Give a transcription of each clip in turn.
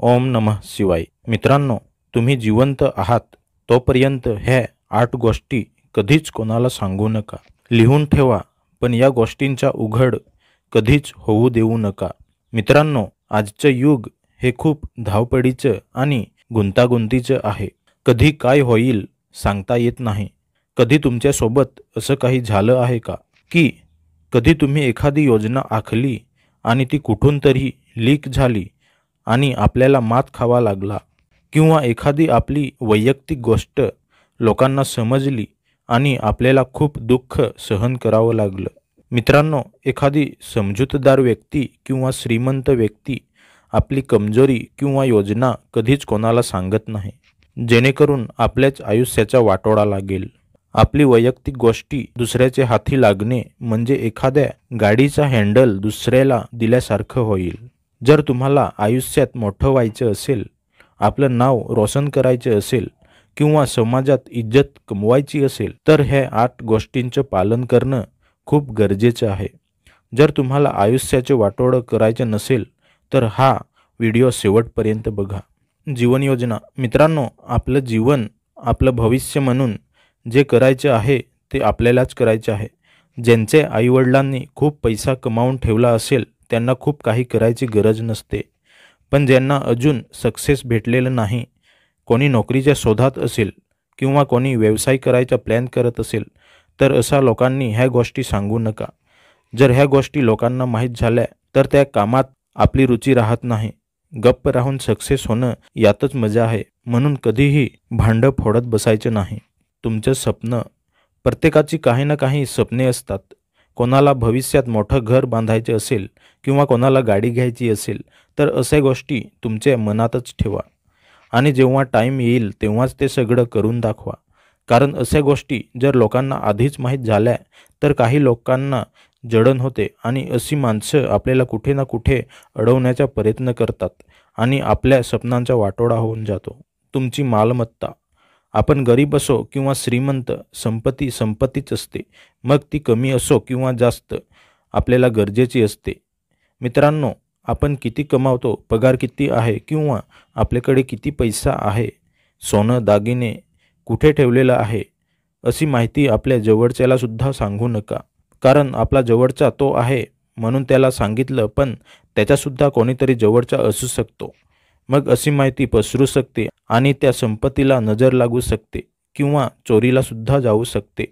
ओम नमः शिवाय। मित्रांनो, तुम्ही जिवंत आहात तोपर्यंत ह्या 8 गोष्टी कधीच कोणाला सांगू नका। लिहून ठेवा, पण या गोष्टींचा उघड कधीच होऊ देऊ नका। मित्रांनो, आजचे युग हे खूप धावपळीचं आणि गुंतागुंतीचं आहे। कधी काय होईल सांगता येत नाही। कधी तुमच्या सोबत असं काही झालं आहे का की कधी तुम्ही एखादी योजना आखली आणि ती कुठून तरी लीक झाली आणि आपल्याला मात खावा लागला, किंवा एखादी आपली वैयक्तिक गोष्ट लोकांना समजली आणि आपल्याला खूप दुःख सहन करावं लागलं। मित्रांनो, एखादी समजूतदार व्यक्ती किंवा श्रीमंत व्यक्ती आपली कमजोरी किंवा योजना कधीच कोणाला सांगत नाही, जेणेकरून आपल्याच आयुष्याचा वाटोळा लागेल। आपली वैयक्तिक गोष्टी दुसऱ्याच्या हाती लागणे म्हणजे एखाद्या गाडीचा हँडल दुसऱ्याला दिल्यासारखं होईल। जर तुम्हाला आयुष्यात मोठं व्हायचं असेल, आपलं नाव रोशन करायचं असेल किंवा समाजात इज्जत कमवायची असेल, तर ह्या 8 गोष्टींचं पालन करणं खूप गरजेचं आहे। जर तुम्हाला आयुष्याचे वाटोळं करायचं नसेल तर हा व्हिडिओ शेवटपर्यंत बघा। जीवन योजना। मित्रांनो, आपलं जीवन आपलं भविष्य म्हणून जे करायचे आहे ते आपल्यालाच करायचे आहे। ज्यांचे आईवडिलांनी खूप पैसा कमावून ठेवला असेल त्यांना खूप काही करायची गरज नसते, पण ज्यांना अजून सक्सेस भेटलेलं नाही, कोणी नोकरीच्या शोधात असेल किंवा कोणी व्यवसाय करायचा प्लॅन करत असेल, तर अशा लोकांनी ह्या गोष्टी सांगू नका। जर ह्या गोष्टी लोकांना माहीत झाल्या तर त्या कामात आपली रुची राहत नाही। गप्प राहून सक्सेस होणं यातच मजा आहे, म्हणून कधीही भांडं फोडत बसायचं नाही। तुमचं स्वप्न। प्रत्येकाची काही ना काही स्वप्ने असतात। कोणाला भविष्यात मोठं घर बांधायचे असेल किंवा कोणाला गाडी घ्यायची असेल, तर अशा गोष्टी तुमच्या मनातच ठेवा आणि जेव्हा टाईम येईल तेव्हाच ते सगळं करून दाखवा। कारण अशा गोष्टी जर लोकांना आधीच माहीत झाल्या तर काही लोकांना जळण होते आणि अशी माणसं आपल्याला कुठे ना कुठे अडवण्याचा प्रयत्न करतात आणि आपल्या स्वप्नांचा वाटोळा होऊन जातो। तुमची मालमत्ता। आपण गरीब असो किंवा श्रीमंत, संपत्ती संपत्तीच असते, मग ती कमी असो किंवा जास्त, आपल्याला गरजेची असते। मित्रांनो, आपण किती कमावतो, पगार किती आहे किंवा आपल्याकडे किती पैसा आहे, सोनं दागिने कुठे ठेवलेलं आहे, अशी माहिती आपल्या जवळच्याला सुद्धा सांगू नका। कारण आपला जवळचा तो आहे म्हणून त्याला सांगितलं, पण त्याच्यासुद्धा कोणीतरी जवळचा असू शकतो। मग अशी माहिती पसरू शकते आणि त्या संपत्तीला नजर लागू शकते किंवा चोरीला सुद्धा जाऊ शकते,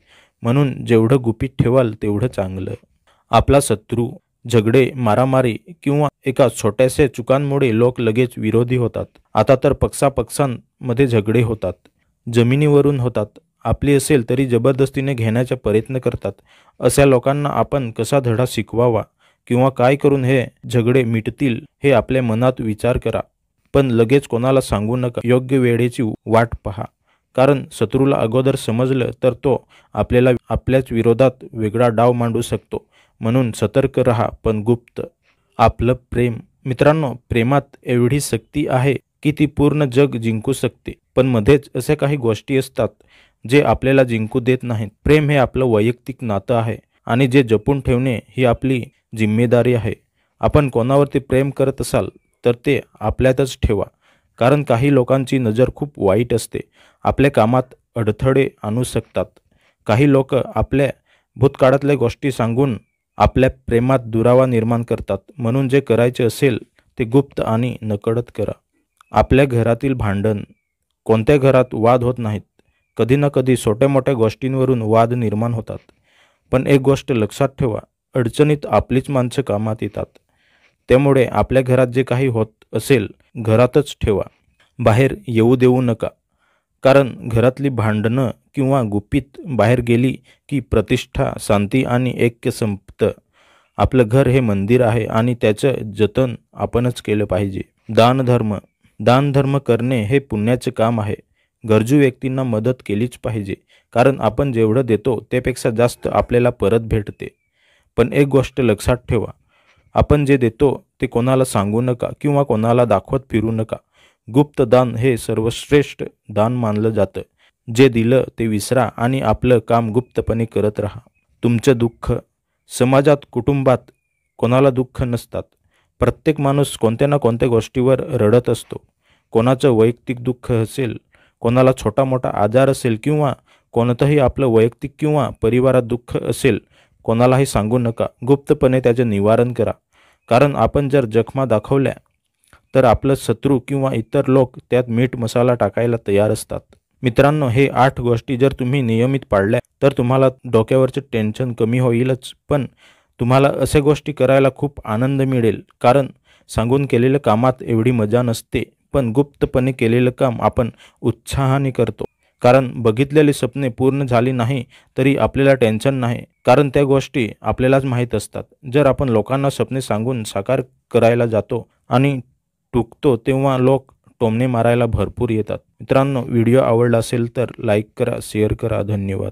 म्हणून जेवढं गुपित ठेवाल तेवढं चांगलं। आपला शत्रू। झगडे, मारामारी किंवा एका छोट्याशा चुकांमुळे लोक लगेच विरोधी होतात। आता तर पक्षापक्षांमध्ये झगडे होतात, जमिनीवरून होतात। आपली असेल तरी जबरदस्तीने घेण्याचा प्रयत्न करतात। अशा लोकांना आपण कसा धडा शिकवावा किंवा काय करून हे झगडे मिटतील हे आपल्या मनात विचार करा, पण लगेच कोणाला सांगू नका। योग्य वेळेची वाट पहा, कारण शत्रूला अगोदर समजलं तर तो आपल्याला आपल्याच विरोधात वेगळा डाव मांडू शकतो, म्हणून सतर्क रहा पण गुप्त। आपलं प्रेम। मित्रांनो, प्रेमात एवढी शक्ती आहे की ती पूर्ण जग जिंकू शकते, पण मध्येच अशा काही गोष्टी असतात जे आपल्याला जिंकू देत नाहीत। प्रेम हे आपलं वैयक्तिक नातं आहे आणि जे जपून ठेवणे ही आपली जिम्मेदारी आहे। आपण कोणावरती प्रेम करत असाल तर ते आपल्यातच ठेवा, कारण काही लोकांची नजर खूप वाईट असते, आपल्या कामात अडथळे आणू शकतात। काही लोक आपल्या भूतकाळातल्या गोष्टी सांगून आपल्या प्रेमात दुरावा निर्माण करतात, म्हणून जे करायचे असेल ते गुप्त आणि नकळत करा। आपल्या घरातील भांडण। कोणत्या घरात वाद होत नाहीत? कधी ना कधी छोट्या मोठ्या गोष्टींवरून वाद निर्माण होतात, पण एक गोष्ट लक्षात ठेवा, अडचणीत आपलीच माणसं कामात येतात। त्यामुळे आपल्या घरात जे काही होत असेल घरातच ठेवा, बाहेर येऊ देऊ नका, कारण घरातली भांडणं किंवा गुपित बाहेर गेली की प्रतिष्ठा, शांती आणि ऐक्य संपतं। आपलं घर हे मंदिर आहे आणि त्याचं जतन आपणच केलं पाहिजे। दानधर्म। दानधर्म करणे हे पुण्याचं काम आहे। गरजू व्यक्तींना मदत केलीच पाहिजे, कारण आपण जेवढं देतो त्यापेक्षा जास्त आपल्याला परत भेटते। पण एक गोष्ट लक्षात ठेवा, आपण जे देतो ते कोणाला सांगू नका किंवा कोणाला दाखवत फिरू नका। गुप्त दान हे सर्वश्रेष्ठ दान मानलं जातं। जे दिलं ते विसरा आणि आपलं काम गुप्तपणे करत राहा। तुमचं दुःख। समाजात, कुटुंबात कोणाला दुःख नसतात, प्रत्येक माणूस कोणत्या ना कोणत्या गोष्टीवर रडत असतो. कोणाचं वैयक्तिक दुःख असेल, कोणाला छोटा मोठा आजार असेल किंवा कोणतंही आपलं वैयक्तिक किंवा परिवारात दुःख असेल, कोणालाही सांगू नका. गुप्तपणे त्याचे निवारण करा. कारण आपण जर जखमा दाखवल्या तर आपलं शत्रू किंवा इतर लोक त्यात मीठ मसाला टाकायला तयार असतात. मित्रांनो, हे 8 गोष्टी जर तुम्ही नियमित पाळल्या तर तुम्हाला डोक्यावरचे टेन्शन कमी होईलच, पण तुम्हाला अशा गोष्टी करायला खूप आनंद मिळेल. कारण सांगून केलेल्या कामात एवढी मजा नसते, पण गुप्तपणे केलेलं काम आपण उत्साहाने करतो. कारण बघितलेली स्वप्ने पूर्ण झाली नाही तरी आपल्याला टेन्शन नाही, कारण त्या गोष्टी आपल्यालाच माहीत असतात. जर आपण लोकांना स्वप्ने सांगून साकार करायला जातो आणि टुकतो तेव्हा लोक टोमणे मारायला भरपूर येतात. मित्रांनो, व्हिडिओ आवडला असेल तर लाईक करा, शेअर करा. धन्यवाद.